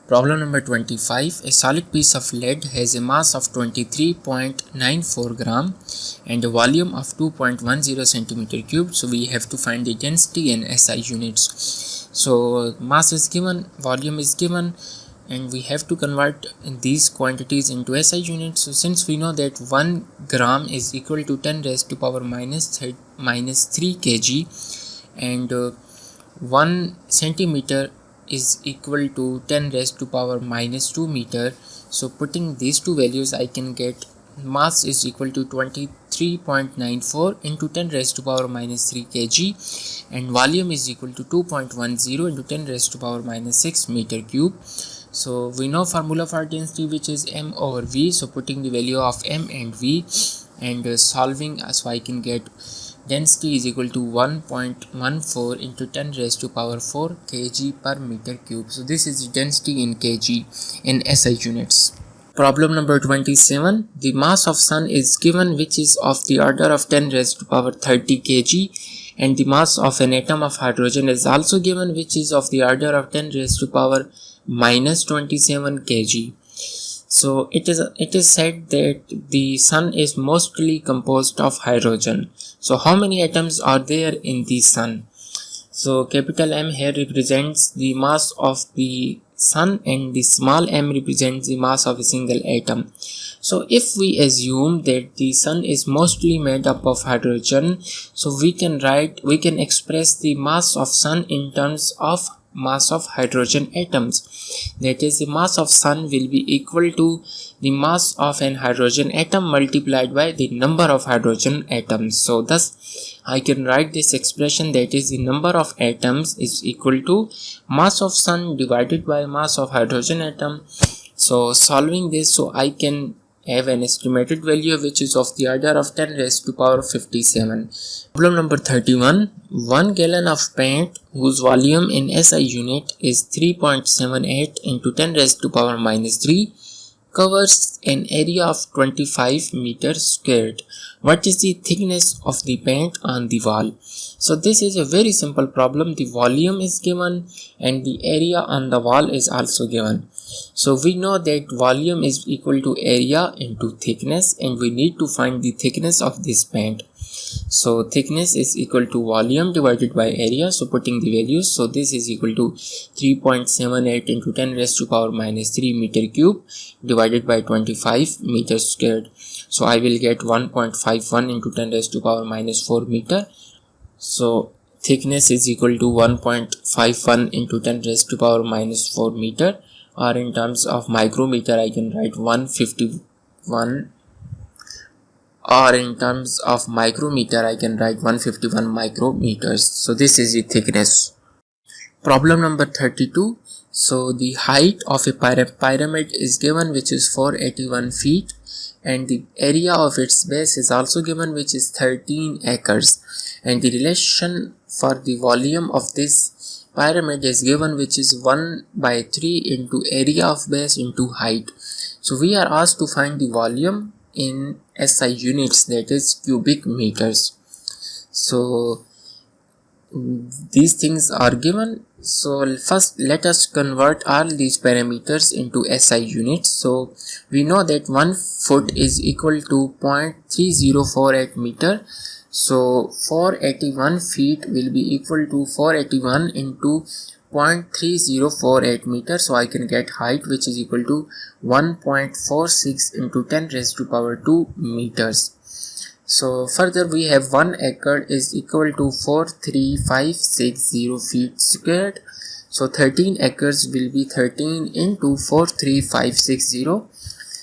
Problem number 25. A solid piece of lead has a mass of 23.94 gram and a volume of 2.10 centimeter cubed. So we have to find the density in SI units. So mass is given, volume is given, and we have to convert these quantities into SI units. So since we know that 1 gram is equal to 10 raised to power minus 3 kg and 1 centimeter is equal to 10 raised to power minus 2 meter. So putting these two values, I can get mass is equal to 23.94 into 10 raised to power minus 3 kg and volume is equal to 2.10 into 10 raised to power minus 6 meter cube. So we know formula for density, which is m over v. So putting the value of m and v and solving, so I can get density is equal to 1.14 into 10 raised to power 4 kg per meter cube. So this is the density in kg in SI units. Problem number 27. The mass of sun is given, which is of the order of 10 raised to power 30 kg, and the mass of an atom of hydrogen is also given, which is of the order of 10 raised to power minus 27 kg. So it is said that the sun is mostly composed of hydrogen. So how many atoms are there in the sun? So capital M here represents the mass of the sun and the small m represents the mass of a single atom. So if we assume that the sun is mostly made up of hydrogen, so we can express the mass of sun in terms of mass of hydrogen atoms. That is, the mass of sun will be equal to the mass of an hydrogen atom multiplied by the number of hydrogen atoms. So thus I can write this expression, that is, the number of atoms is equal to mass of sun divided by mass of hydrogen atom. So solving this, so I can have an estimated value which is of the order of 10 raised to power 57. Problem number 31. 1 gallon of paint whose volume in SI unit is 3.78 into 10 raised to power minus 3 covers an area of 25 meters squared. What is the thickness of the paint on the wall? So this is a very simple problem. The volume is given and the area on the wall is also given. So we know that volume is equal to area into thickness, and we need to find the thickness of this paint. So thickness is equal to volume divided by area. So putting the values, so this is equal to 3.78 into 10 raised to power minus 3 meter cube divided by 25 meters squared. So I will get 1.51 into 10 raised to power minus 4 meter. So thickness is equal to 1.51 into 10 raised to power minus 4 meter, or in terms of micrometer I can write 151, or in terms of micrometer I can write 151 micrometers. So this is the thickness. Problem number 32. So the height of a pyramid is given, which is 481 feet, and the area of its base is also given, which is 13 acres, and the relation for the volume of this pyramid is given, which is 1/3 into area of base into height. So we are asked to find the volume in SI units, that is cubic meters. So these things are given. So first let us convert all these parameters into SI units. So we know that 1 foot is equal to 0.3048 meter. So 481 feet will be equal to 481 into 0.3048 meter. So I can get height, which is equal to 1.46 into 10 raised to power 2 meters. So further we have 1 acre is equal to 43560 feet squared. So 13 acres will be 13 into 43560.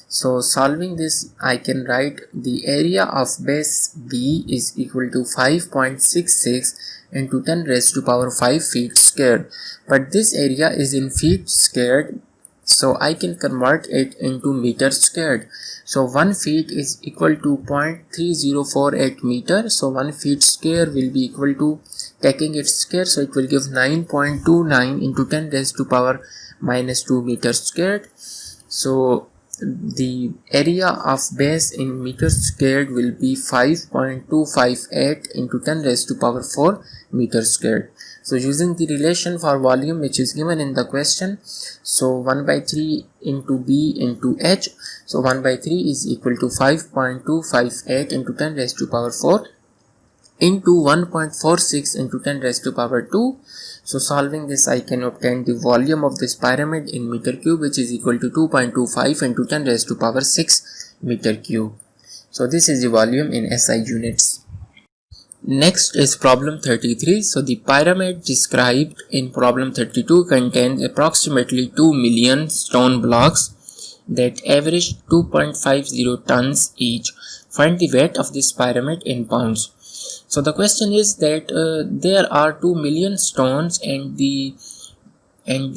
So solving this, I can write the area of base B is equal to 5.66 into 10 raised to power 5 feet squared. But this area is in feet squared, so I can convert it into meter squared. So 1 feet is equal to 0.3048 meter. So 1 feet square will be equal to, taking its square, so it will give 9.29 into 10 raised to power minus 2 meters squared. So the area of base in meters squared will be 5.258 into 10 raised to power 4 meters squared. So using the relation for volume which is given in the question, so 1 by 3 into B into H, so 1 by 3 is equal to 5.258 into 10 raised to power 4 into 1.46 into 10 raised to power 2. So solving this, I can obtain the volume of this pyramid in meter cube, which is equal to 2.25 into 10 raised to power 6 meter cube. So this is the volume in SI units. Next is problem 33. So the pyramid described in problem 32 contains approximately 2 million stone blocks that average 2.50 tons each. Find the weight of this pyramid in pounds. So the question is that there are 2 million stones and the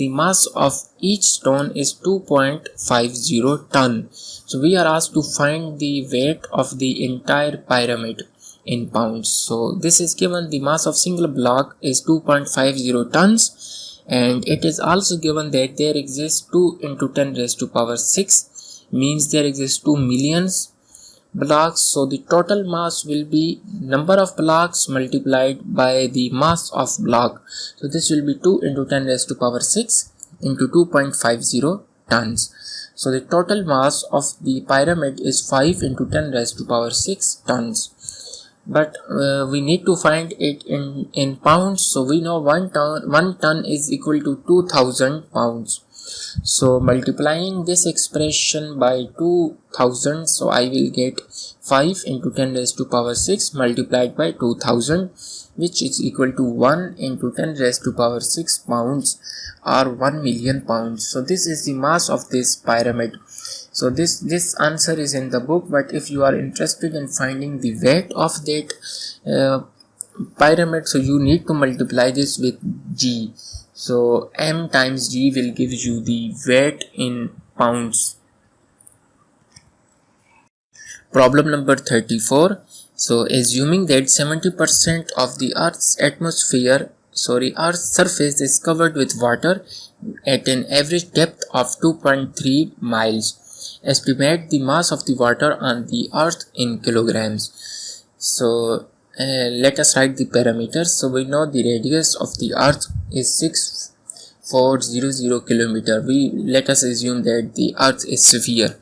mass of each stone is 2.50 ton. So we are asked to find the weight of the entire pyramid in pounds. So this is given, the mass of single block is 2.50 tons, and it is also given that there exists 2 into 10 raised to power 6, means there exists 2 millions blocks. So the total mass will be number of blocks multiplied by the mass of block. So this will be 2 into 10 raised to power 6 into 2.50 tons. So the total mass of the pyramid is 5 into 10 raised to power 6 tons. But we need to find it in pounds. So we know 1 ton is equal to 2000 pounds. So multiplying this expression by 2000, so I will get 5 into 10 raised to power 6 multiplied by 2000, which is equal to 1 into 10 raised to power 6 pounds, or 1 million pounds. So this is the mass of this pyramid. So this answer is in the book, but if you are interested in finding the weight of that pyramid, so you need to multiply this with G. So M times G will give you the weight in pounds. Problem number 34. So assuming that 70% of the Earth's Earth's surface is covered with water at an average depth of 2.3 miles. Estimate the mass of the water on the Earth in kilograms. So let us write the parameters. So we know the radius of the Earth is 6400 kilometer. Let us assume that the Earth is sphere.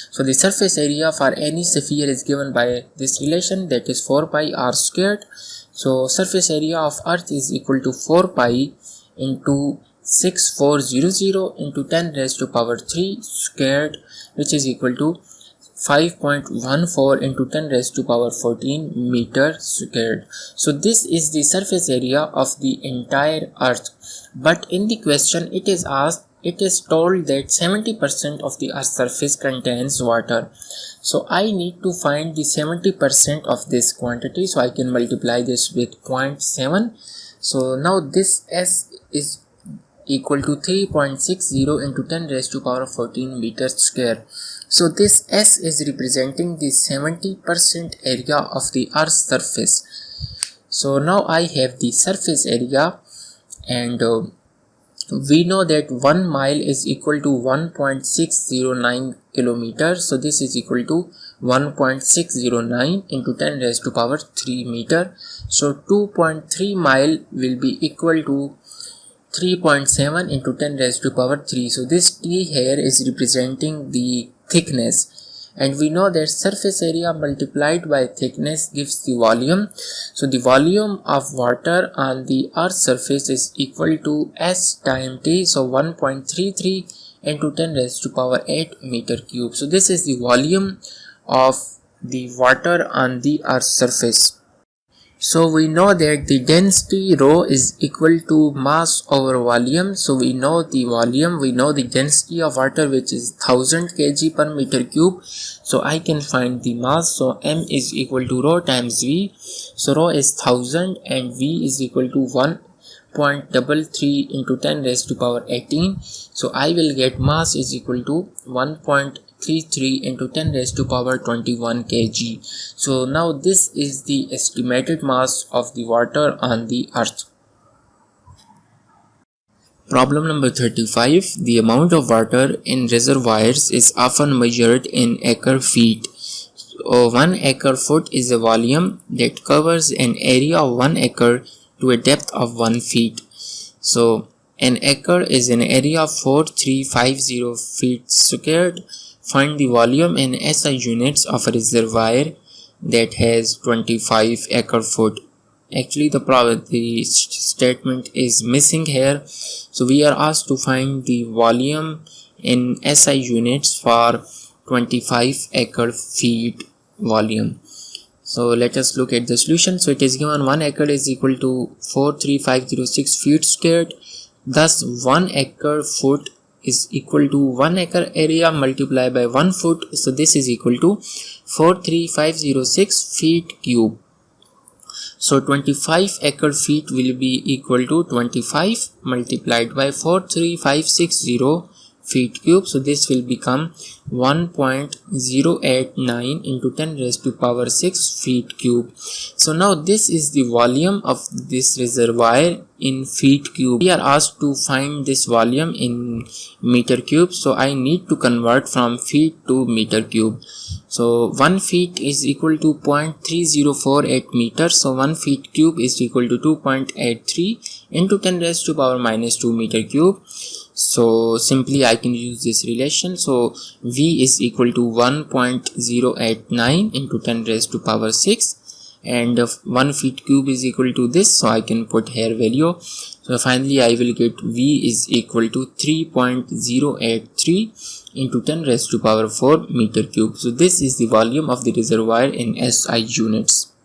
So the surface area for any sphere is given by this relation, that is 4 pi r squared. So surface area of Earth is equal to 4 pi into 6400 into 10 raised to power 3 squared, which is equal to 5.14 into 10 raised to power 14 meter squared. So this is the surface area of the entire Earth. But in the question it is told that 70% of the Earth's surface contains water. So I need to find the 70% of this quantity. So I can multiply this with 0.7. So now this S is equal to 3.60 into 10 raised to power 14 meters square. So this S is representing the 70% area of the Earth's surface. So now I have the surface area, and we know that 1 mile is equal to 1.609 kilometers. So this is equal to 1.609 into 10 raised to power 3 meter. So 2.3 mile will be equal to 3.7 into 10 raised to power 3. So this T here is representing the thickness, and we know that surface area multiplied by thickness gives the volume. So the volume of water on the Earth's surface is equal to S times T. So 1.33 into 10 raised to power 8 meter cube. So this is the volume of the water on the Earth's surface. So we know that the density rho is equal to mass over volume. So we know the volume, we know the density of water, which is 1000 kg per meter cube. So I can find the mass. So M is equal to rho times V. So rho is 1000 and V is equal to 1.33 into 10 raised to power 18. So I will get mass is equal to 1.33 into 10 raised to power 21 kg. So now this is the estimated mass of the water on the Earth. Problem number 35. The amount of water in reservoirs is often measured in acre feet. 1 acre foot is a volume that covers an area of 1 acre to a depth of 1 feet. So an acre is an area of 4350 feet squared. Find the volume in SI units of a reservoir that has 25 acre foot. Actually the statement is missing here, so we are asked to find the volume in SI units for 25 acre feet volume. So let us look at the solution. So it is given 1 acre is equal to 43506 feet squared, thus 1 acre foot is equal to 1 acre area multiplied by 1 foot, so this is equal to 43506 feet cube. So 25 acre feet will be equal to 25 multiplied by 43560 feet cube. So this will become 1.089 into 10 raised to power 6 feet cube. So now this is the volume of this reservoir in feet cube. We are asked to find this volume in meter cube, so I need to convert from feet to meter cube. So 1 feet is equal to 0.3048 meters, so 1 feet cube is equal to 2.83 into 10 raised to power minus 2 meter cube. So simply I can use this relation. So V is equal to 1.089 into 10 raised to power 6, and 1 feet cube is equal to this, so I can put here value. So finally I will get V is equal to 3.083 into 10 raised to power 4 meter cube. So this is the volume of the reservoir in SI units.